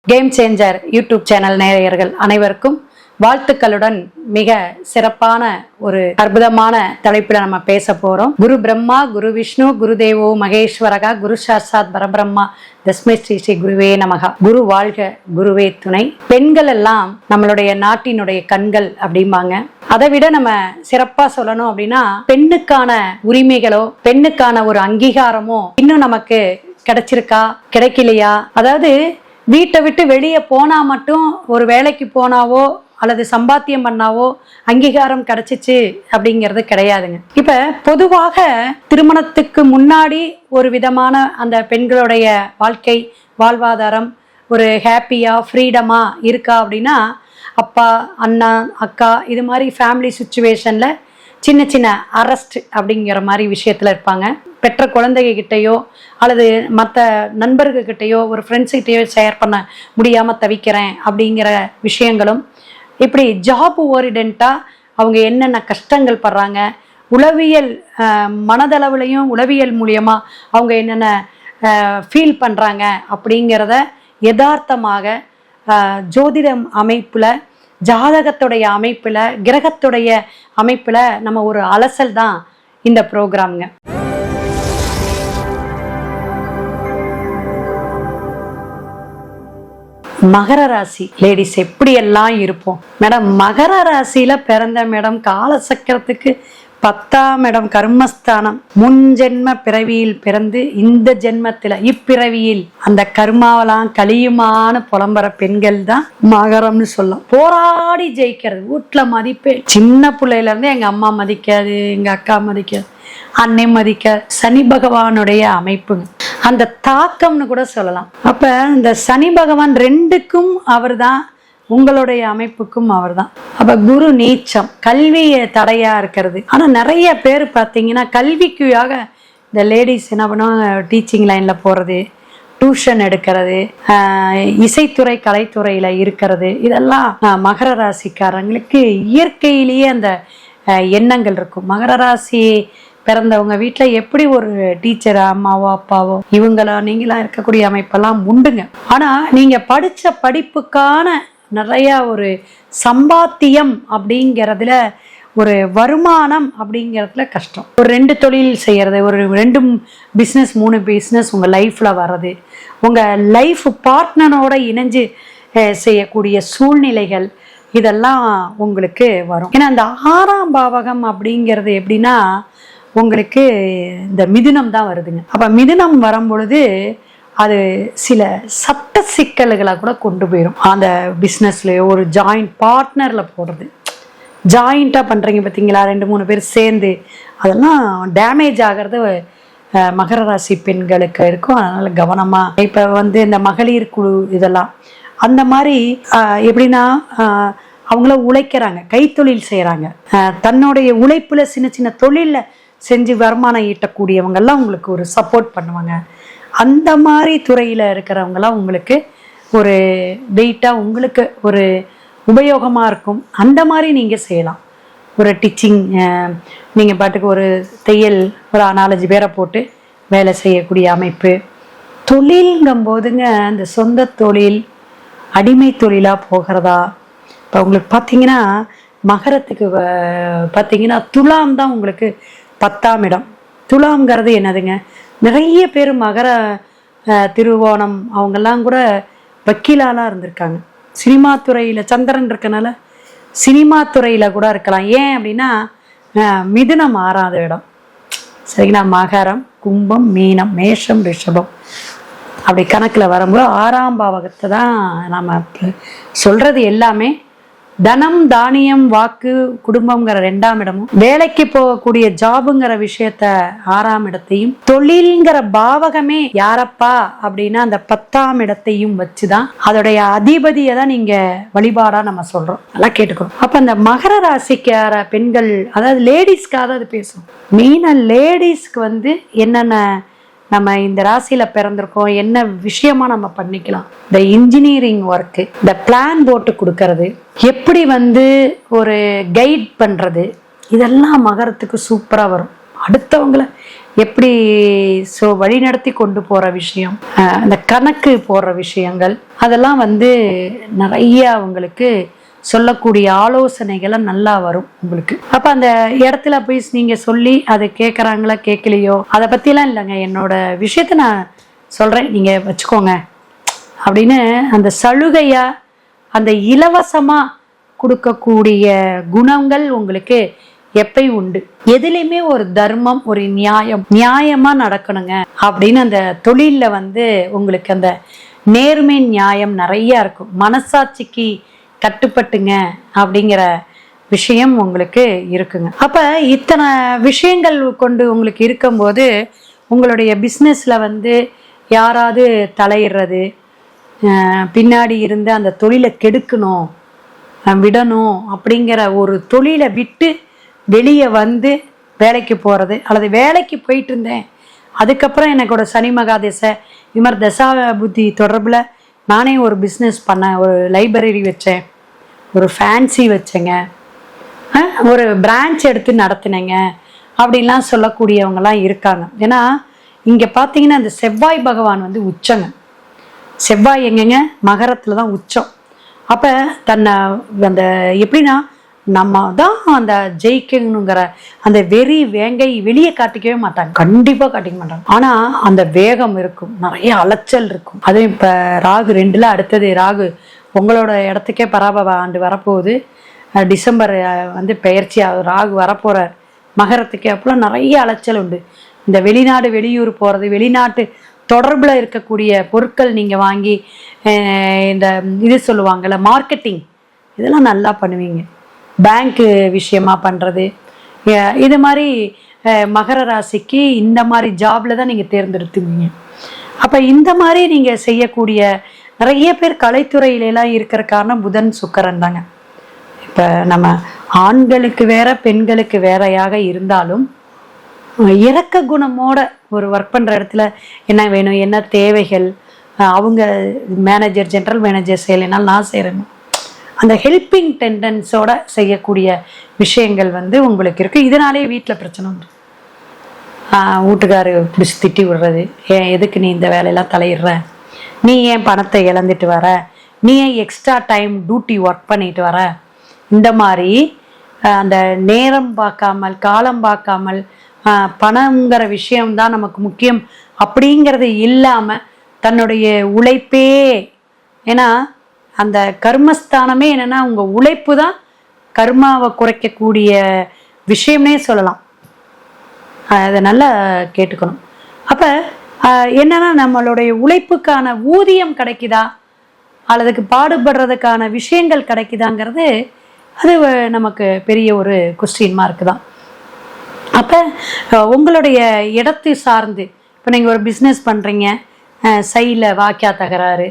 Game changer YouTube channel நேயர்கள் அனைவருக்கும் வாழ்த்துக்களுடன் மிக சிறப்பான ஒரு அற்புதமான தலைப்பில் நம்ம பேச போறோம். குரு பிரம்மா, குரு விஷ்ணு, குரு தேவோ மகேஸ்வரகா, குரு சாட்சாத் பரபிரம்மா, தஸ்மை ஸ்ரீ ஸ்ரீ குருவே நமகா. குரு வாழ்க, குருவே துணை. பெண்கள் எல்லாம் நம்மளுடைய நாட்டினுடைய கண்கள் அப்படிம்பாங்க. அதை விட நம்ம சிறப்பா சொல்லணும் அப்படின்னா, பெண்ணுக்கான உரிமைகளோ பெண்ணுக்கான ஒரு அங்கீகாரமோ இன்னும் நமக்கு கிடைச்சிருக்கா கிடைக்கலையா, அதாவது வீட்டை விட்டு வெளியே போனா மட்டும் ஒரு வேலைக்கு போனாவோ அல்லது சம்பாத்தியம் பண்ணாவோ அங்கீகாரம் கிடைச்சிச்சு அப்படிங்கிறது கிடையாதுங்க. இப்ப பொதுவாக திருமணத்துக்கு முன்னாடி ஒரு விதமான அந்த பெண்களுடைய வாழ்க்கை வாழ்வாதாரம் ஒரு ஹாப்பியா ஃப்ரீடமா இருக்கா அப்படின்னா, அப்பா அண்ணா அக்கா இது மாதிரி ஃபேமிலி சுச்சுவேஷன்ல சின்ன சின்ன அரெஸ்ட் அப்படிங்கிற மாதிரி விஷயத்துல இருப்பாங்க. பெற்ற குழந்தைகிட்டையோ அல்லது மற்ற நண்பர்கள்கிட்டையோ ஒரு ஃப்ரெண்ட்ஸ்கிட்டையோ ஷேர் பண்ண முடியாமல் தவிக்கிறேன் அப்படிங்கிற விஷயங்களும், இப்படி ஜாப் ஓரியன்டாக அவங்க என்னென்ன கஷ்டங்கள் படுறாங்க, உளவியல் மனதளவுலையும் உளவியல் மூலியமாக அவங்க என்னென்ன ஃபீல் பண்ணுறாங்க அப்படிங்கிறத யதார்த்தமாக ஜோதிடம் அமைப்பில், ஜாதகத்துடைய அமைப்பில், கிரகத்துடைய அமைப்பில் நம்ம ஒரு அலசல் தான் இந்த ப்ரோக்ராம்ங்க. மகர ராசி லேடிஸ் எப்படி எல்லாம் இருப்போம் மேடம்? மகர ராசியில பிறந்த மேடம் காலசக்கரத்துக்கு 10ஆம் இடம் கர்மஸ்தானம். முன் ஜென்ம பிறவியில் பிறந்து இந்த ஜென்மத்துல இப்பிறவியில் அந்த கர்மாவெல்லாம் கலியுமான புலம்புற பெண்கள் தான் மகரம்னு சொல்லலாம். போராடி ஜெயிக்கிறது, வீட்டுல மதிப்பே. சின்ன பிள்ளையில இருந்து எங்க அம்மா மதிக்காது, எங்க அக்கா மதிக்காது, அன்னை மதிக்காது. சனி பகவானுடைய அமைப்புங்க, அந்த தாக்கம்னு கூட சொல்லலாம். அப்ப இந்த சனி பகவான் ரெண்டுக்கும் அவர் தான், உங்களுடைய அமைப்புக்கும் அவர் தான். அப்ப குரு நீச்சம், கல்வி தடையா இருக்கிறது. ஆனா நிறைய பேர் பார்த்தீங்கன்னா கல்விக்காக இந்த லேடிஸ் என்ன பண்ணுவாங்க, டீச்சிங் லைன்ல போறது, டியூஷன் எடுக்கிறது, இசைத்துறை கலைத்துறையில இருக்கிறது. இதெல்லாம் மகர ராசிக்காரங்களுக்கு இயற்கையிலேயே அந்த எண்ணங்கள் இருக்கும். மகர ராசி பிறந்தவங்க வீட்டில் எப்படி ஒரு டீச்சர் அம்மாவோ அப்பாவோ இவங்களா நீங்களா இருக்கக்கூடிய அமைப்பெல்லாம் உண்டுங்க. ஆனால் நீங்கள் படித்த படிப்புக்கான நிறைய ஒரு சம்பாத்தியம் அப்படிங்கிறதுல, ஒரு வருமானம் அப்படிங்கிறதுல கஷ்டம். ஒரு 2 தொழில் செய்கிறது, ஒரு 2 பிஸ்னஸ் 3 பிஸ்னஸ் உங்கள் லைஃப்பில் வர்றது, உங்கள் லைஃப் பார்ட்னரோட இணைஞ்சு செய்யக்கூடிய சூழ்நிலைகள் இதெல்லாம் உங்களுக்கு வரும். ஏன்னா அந்த 6ஆம் பாவகம் அப்படிங்கிறது எப்படின்னா உங்களுக்கு இந்த மிதுனம் தான் வருதுங்க. அப்ப மிதுனம் வரும் பொழுது அது சில சட்ட சிக்கல்களை கூட கொண்டு போயிடும். அந்த பிஸ்னஸ்ல ஒரு ஜாயிண்ட் பார்ட்னர்ல போடுறது, ஜாயிண்டா பண்றீங்க பார்த்தீங்களா, 2-3 பேர் சேர்ந்து, அதெல்லாம் டேமேஜ் ஆகிறது மகர ராசி பெண்களுக்கு இருக்கும். அதனால கவனமா. இப்ப இந்த மகளிர் குழு இதெல்லாம் அந்த மாதிரி எப்படின்னா அவங்கள உழைக்கிறாங்க, கைத்தொழில் செய்யறாங்க, தன்னுடைய உழைப்புல சின்ன சின்ன தொழில செஞ்சு வருமானம் ஈட்டக்கூடியவங்கெல்லாம் உங்களுக்கு ஒரு சப்போர்ட் பண்ணுவாங்க. அந்த மாதிரி துறையில் இருக்கிறவங்கெல்லாம் உங்களுக்கு ஒரு வெயிட்டாக உங்களுக்கு ஒரு உபயோகமாக இருக்கும். அந்த மாதிரி நீங்கள் செய்யலாம். ஒரு டீச்சிங், நீங்கள் பாட்டுக்கு ஒரு தையல் ஒரு 4-5 பேரை போட்டு வேலை செய்யக்கூடிய அமைப்பு. தொழில்ங்கும் போதுங்க இந்த சொந்த தொழில் அடிமை தொழிலாக போகிறதா. இப்போ உங்களுக்கு பார்த்தீங்கன்னா மகரத்துக்கு பார்த்தீங்கன்னா துலாம் தான் உங்களுக்கு 10ஆம் இடம். துலாம்ங்கிறது என்னதுங்க, நிறைய பேர் மகர திருவோணம் அவங்கெல்லாம் கூட வக்கீலாலாம் இருந்திருக்காங்க. சினிமா துறையில் சந்திரன் இருக்கனால சினிமா துறையில் கூட இருக்கலாம். ஏன் அப்படின்னா மிதுனம் 6ஆவது இடம் சரிங்களா. மகரம், கும்பம், மீனம், மேஷம், ரிஷபம் அப்படி கணக்கில் வரும்போது 6ஆம் பாவகத்தை தான் நம்ம சொல்றது. எல்லாமே தனம், தானியம், வாக்கு, குடும்பம்ங்கிற 2ஆம் இடமும், வேலைக்கு போகக்கூடிய ஜாபுங்கிற விஷயத்த 6ஆம் இடத்தையும், தொழில்ங்கிற பாவகமே யாரப்பா அப்படின்னா அந்த 10ஆம் இடத்தையும் வச்சுதான் அதோடைய அதிபதியை தான் நீங்க வழிபாடா நம்ம சொல்றோம். நல்லா கேட்டுக்கணும். அப்ப இந்த மகர ராசிக்கார பெண்கள், அதாவது லேடிஸ்க்காக அது பேசும். மெயினா லேடிஸ்க்கு என்னென்ன நம்ம இந்த ராசியில பிறந்திருக்கோம், என்ன விஷயமா நம்ம பண்ணிக்கலாம், இந்த இன்ஜினியரிங் ஒர்க்கு, இந்த பிளான் போட்டு கொடுக்கறது, எப்படி ஒரு கைட் பண்றது, இதெல்லாம் மகரத்துக்கு சூப்பரா வரும். அடுத்தவங்களை எப்படி வழிநடத்தி கொண்டு போற விஷயம், அந்த கணக்கு போடுற விஷயங்கள், அதெல்லாம் வந்து நிறைய உங்களுக்கு சொல்லக்கூடிய ஆலோசனைகளை நல்லா வரும் உங்களுக்கு. அப்ப அந்த இடத்துல போய் நீங்க சொல்லி அதை கேட்கறாங்களா கேட்கலையோ அதை பத்திலாம் இல்லைங்க, என்னோட விஷயத்த நான் சொல்றேன், நீங்க வச்சுக்கோங்க அப்படின்னு அந்த சலுகையா அந்த இலவசமா கொடுக்கக்கூடிய குணங்கள் உங்களுக்கு எப்பயும் உண்டு. எதுலையுமே ஒரு தர்மம், ஒரு நியாயமா நடக்கணுங்க அப்படின்னு அந்த தொழில்ல வந்து உங்களுக்கு அந்த நேர்மை நியாயம் நிறைய இருக்கும். மனசாட்சிக்கு கட்டுப்பட்டுங்க அப்படிங்கிற விஷயம் உங்களுக்கு இருக்குங்க. அப்ப இத்தனை விஷயங்கள் கொண்டு உங்களுக்கு இருக்கும்போது உங்களுடைய பிஸ்னஸ்ல வந்து யாராவது தலையிடுறது, பின்னாடி இருந்து அந்த தொழிலை கெடுக்கணும் விடணும் அப்படிங்கிற ஒரு தொழிலை விட்டு வெளியே வந்து வேலைக்கு போகிறது, அல்லது வேலைக்கு போயிட்டு இருந்தேன் அதுக்கப்புறம் எனக்கோட சனி மகாதேசை இது மாதிரி தசா புத்தி தொடர்பில் நானே ஒரு பிஸ்னஸ் பண்ணேன், ஒரு லைப்ரரி வச்சேன், ஒரு ஃபேன்சி வச்சேங்க, ஒரு பிரான்ச் எடுத்து நடத்தினேங்க அப்படின்லாம் சொல்லக்கூடியவங்கலாம் இருக்காங்க. ஏன்னா இங்கே பார்த்தீங்கன்னா அந்த செவ்வாய் பகவான் வந்து உச்சங்க. செவ்வாய் எங்கங்க? மகரத்தில் தான் உச்சம். அப்போ தன்னை அந்த எப்படின்னா நம்ம தான் அந்த ஜெயிக்கணுங்கிற அந்த வெறி வேங்கை வெளியே காட்டிக்கவே மாட்டாங்க, கண்டிப்பாக காட்டிக்க மாட்டாங்க. ஆனால் அந்த வேகம் இருக்கும், நிறைய அலைச்சல் இருக்கும். அதுவும் இப்போ ராகு 2ல் அடுத்தது ராகு உங்களோட இடத்துக்கே பராபவ ஆண்டு வரப்போகுது. டிசம்பர் வந்து பெயர்ச்சி ராகு வரப்போகிற மகரத்துக்கு அப்போலாம் நிறைய அலைச்சல் உண்டு. இந்த வெளிநாடு வெளியூர் போகிறது, வெளிநாட்டு தொடர்பில் இருக்கக்கூடிய பொருட்கள் நீங்கள் வாங்கி இந்த இது சொல்லுவாங்கள்ல மார்க்கெட்டிங், இதெல்லாம் நல்லா பண்ணுவீங்க. பேங்க்கு விஷயமா பண்ணுறது, இது மாதிரி மகர ராசிக்கு இந்த மாதிரி ஜாபில் தான் நீங்கள் தேர்ந்தெடுத்துவீங்க. அப்போ இந்த மாதிரி நீங்கள் செய்யக்கூடிய நிறைய பேர் கலைத்துறையிலலாம் இருக்கிற காரணம் புதன் சுக்கிரன் தாங்க. இப்போ நம்ம ஆண்களுக்கு வேற பெண்களுக்கு வேறையாக இருந்தாலும் இறக்க குணமோட ஒரு ஒர்க் பண்ணுற இடத்துல என்ன வேணும், என்ன தேவைகள், அவங்க மேனேஜர் ஜென்ரல் மேனேஜர் செய்யலைனாலும் நான் செய்கிறேன், அந்த ஹெல்பிங் டெண்டன்ஸோட செய்யக்கூடிய விஷயங்கள் வந்து உங்களுக்கு இருக்குது. இதனாலே வீட்டில் பிரச்சனை உண்டு. வீட்டுக்காரு பிடிச்சி திட்டி விடுறது, ஏன் எதுக்கு நீ இந்த வேலையெல்லாம் தலையிடுற, நீ ஏன் பணத்தை இழந்துட்டு வர, நீ ஏன் எக்ஸ்ட்ரா டைம் டியூட்டி ஒர்க் பண்ணிட்டு வர, இந்த மாதிரி அந்த நேரம் பார்க்காமல் காலம் பார்க்காமல் பணங்கிற விஷயம்தான் நமக்கு முக்கியம் அப்படிங்கிறது இல்லாமல் தன்னுடைய உழைப்பே, ஏன்னா அந்த கர்மஸ்தானமே என்னென்னா உங்கள் உழைப்பு தான் கர்மாவை குறைக்கக்கூடிய விஷயம்னே சொல்லலாம். அதை நல்லா கேட்டுக்கணும். அப்போ என்னன்னா நம்மளுடைய உழைப்புக்கான ஊதியம் கிடைக்குதா அல்லதுக்கு பாடுபடுறதுக்கான விஷயங்கள் கிடைக்குதாங்கிறது அது நமக்கு பெரிய ஒரு கொஸ்டின் மார்க் தான். அப்போ உங்களுடைய இடத்தை சார்ந்து இப்போ நீங்கள் ஒரு பிஸ்னஸ் பண்ணுறீங்க, சைடில் வாக்கியா தகராறு,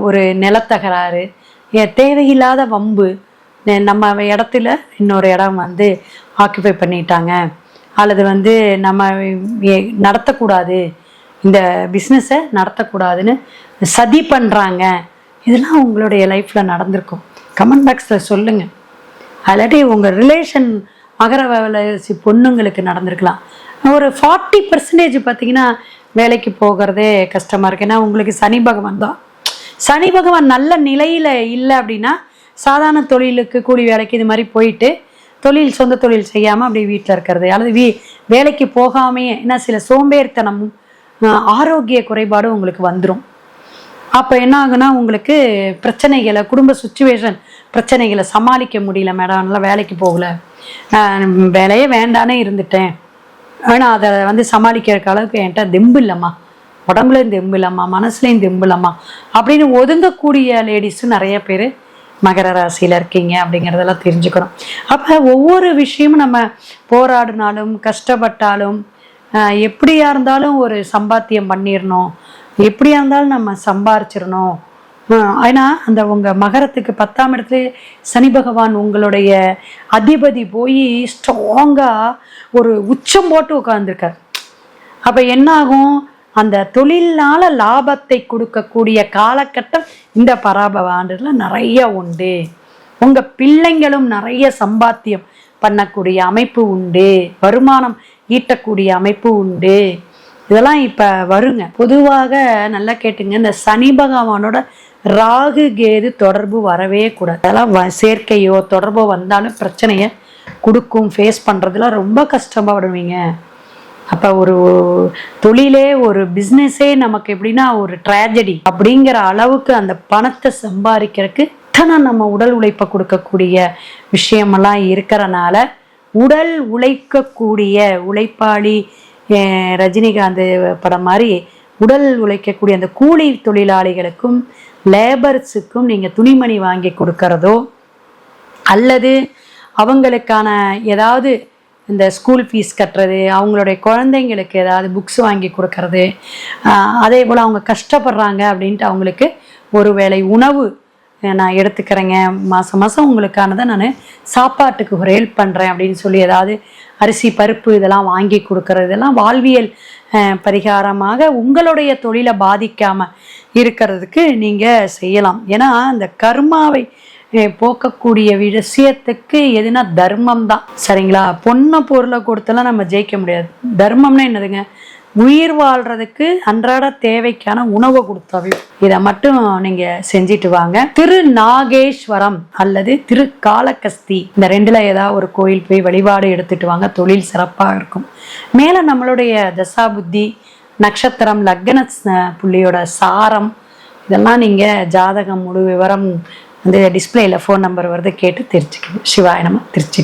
ஒரு நிலத்தகராறு, தேவையில்லாத வம்பு, நம்ம இடத்துல இன்னொரு இடம் வந்து ஆக்குபை பண்ணிட்டாங்க, அல்லது வந்து நம்ம நடத்தக்கூடாது, இந்த பிஸ்னஸை நடத்தக்கூடாதுன்னு சதி பண்ணுறாங்க, இதெல்லாம் உங்களுடைய லைஃப்பில் நடந்திருக்கும். கமெண்ட் பாக்ஸில் சொல்லுங்கள். அல்லாட்டி உங்கள் ரிலேஷன் மகர ராசி பொண்ணுங்களுக்கு நடந்திருக்கலாம். ஒரு 40% பார்த்தீங்கன்னா வேலைக்கு போகிறதே கஷ்டமாக இருக்குது. ஏன்னா உங்களுக்கு சனி பகவான் தான். சனி பகவான் நல்ல நிலையில் இல்லை அப்படின்னா சாதாரண தொழிலுக்கு கூலி வேலைக்கு இது மாதிரி போயிட்டு சொந்த தொழில் செய்யாமல் அப்படி வீட்டில் இருக்கிறது, அல்லது வேலைக்கு போகாமையே, ஏன்னா சில சோம்பேறித்தனமும் ஆரோக்கிய குறைபாடும் உங்களுக்கு வந்துடும். அப்போ என்ன ஆகுனா உங்களுக்கு பிரச்சனைகளை, குடும்ப சுச்சுவேஷன் பிரச்சனைகளை சமாளிக்க முடியல, மேடம் நல்லா வேலைக்கு போகல, வேலையே வேண்டானே இருந்துட்டேன், ஆனால் அதை வந்து சமாளிக்கிற அளவுக்கு என்கிட்ட தெம்பு இல்லைம்மா, உடம்புலையும் தெம்பு இல்லைம்மா, மனசுலையும் தெம்பு இல்லைம்மா அப்படின்னு ஒதுங்கக்கூடிய லேடிஸும் நிறைய பேர் மகர ராசியில் இருக்கீங்க அப்படிங்கிறதெல்லாம் தெரிஞ்சுக்கணும். அப்போ ஒவ்வொரு விஷயமும் நம்ம போராடினாலும் கஷ்டப்பட்டாலும் எப்படியா இருந்தாலும் ஒரு சம்பாத்தியம் பண்ணிடணும், எப்படியா இருந்தாலும் நம்ம சம்பாரிச்சிடணும். ஏன்னா அந்த உங்கள் மகரத்துக்கு 10ஆம் இடத்துல சனி பகவான் உங்களுடைய அதிபதி போய் ஸ்ட்ராங்காக ஒரு உச்சம் போட்டு உட்காந்துருக்கார். அப்போ என்ன ஆகும், அந்த தொழில்னால லாபத்தை கொடுக்கக்கூடிய காலகட்டம் இந்த பராபவ ஆண்டுல நிறைய உண்டு. உங்கள் பிள்ளைங்களும் நிறைய சம்பாத்தியம் பண்ணக்கூடிய அமைப்பு உண்டு. வருமானம் ஈட்டக்கூடிய அமைப்பு உண்டு. இதெல்லாம் இப்ப வருங்க. பொதுவாக நல்லா கேட்டுங்க, இந்த சனி பகவானோட ராகு கேது தொடர்பு வரவே கூடாது. அதெல்லாம் சேர்க்கையோ தொடர்போ வந்தாலும் பிரச்சனையை கொடுக்கும். ஃபேஸ் பண்றதுல ரொம்ப கஷ்டப்படுவீங்க. அப்ப ஒரு தொழிலே ஒரு பிஸ்னஸே நமக்கு எப்படின்னா ஒரு ட்ராஜடி அப்படிங்கிற அளவுக்கு அந்த பணத்தை சம்பாதிக்கிறதுக்கு நம்ம உடல் உழைப்பை கொடுக்கக்கூடிய விஷயமெல்லாம் இருக்கிறனால உடல் உழைக்கக்கூடிய உழைப்பாளி ரஜினிகாந்த் படம் மாதிரி உடல் உழைக்கக்கூடிய அந்த கூலி தொழிலாளிகளுக்கும் லேபர்ஸுக்கும் நீங்க துணிமணி வாங்கி கொடுக்கறதோ அல்லது அவங்களுக்கான ஏதாவது இந்த ஸ்கூல் ஃபீஸ் கட்டுறது, அவங்களுடைய குழந்தைங்களுக்கு ஏதாவது புக்ஸ் வாங்கி கொடுக்கறது, அதே போல் அவங்க கஷ்டப்படுறாங்க அப்படின்ட்டு அவங்களுக்கு ஒரு வேளை உணவு நான் எடுத்துக்கிறேங்க, மாதம் மாதம் உங்களுக்கானதை நான் சாப்பாட்டுக்கு ஒரு ஹெல்ப் பண்ணுறேன் அப்படின்னு சொல்லி ஏதாவது அரிசி பருப்பு இதெல்லாம் வாங்கி கொடுக்கறது, இதெல்லாம் வாழ்வியல் பரிகாரமாக உங்களுடைய தொழிலை பாதிக்காமல் இருக்கிறதுக்கு நீங்கள் செய்யலாம். ஏன்னா இந்த கர்மாவை போக்கக்கூடிய விஷயத்துக்கு எதுனா தர்மம் தான். சரிங்களா? பொண்ணை பொருளை கொடுத்தெல்லாம் நம்ம ஜெயிக்க முடியாது. தர்மம்னா என்னதுங்க? உயிர் வாழ்றதுக்கு அன்றாட தேவைக்கான உணவை கொடுத்தாவே. இதை மட்டும் நீங்க செஞ்சிட்டு வாங்க. திரு நாகேஸ்வரம் அல்லது திரு காளகஸ்தி இந்த ரெண்டுல ஏதாவது ஒரு கோயில் போய் வழிபாடு எடுத்துட்டு வாங்க. தொழில் சிறப்பாக இருக்கும். மேல நம்மளுடைய தசா புத்தி நட்சத்திரம் லக்ன புள்ளியோட சாரம் இதெல்லாம் நீங்க ஜாதகம் முழு விவரம் வந்து டிஸ்பிளேல ஃபோன் நம்பர் வருது, கேட்டு தெரிஞ்சுக்கணும். சிவாய நம. திருச்சி.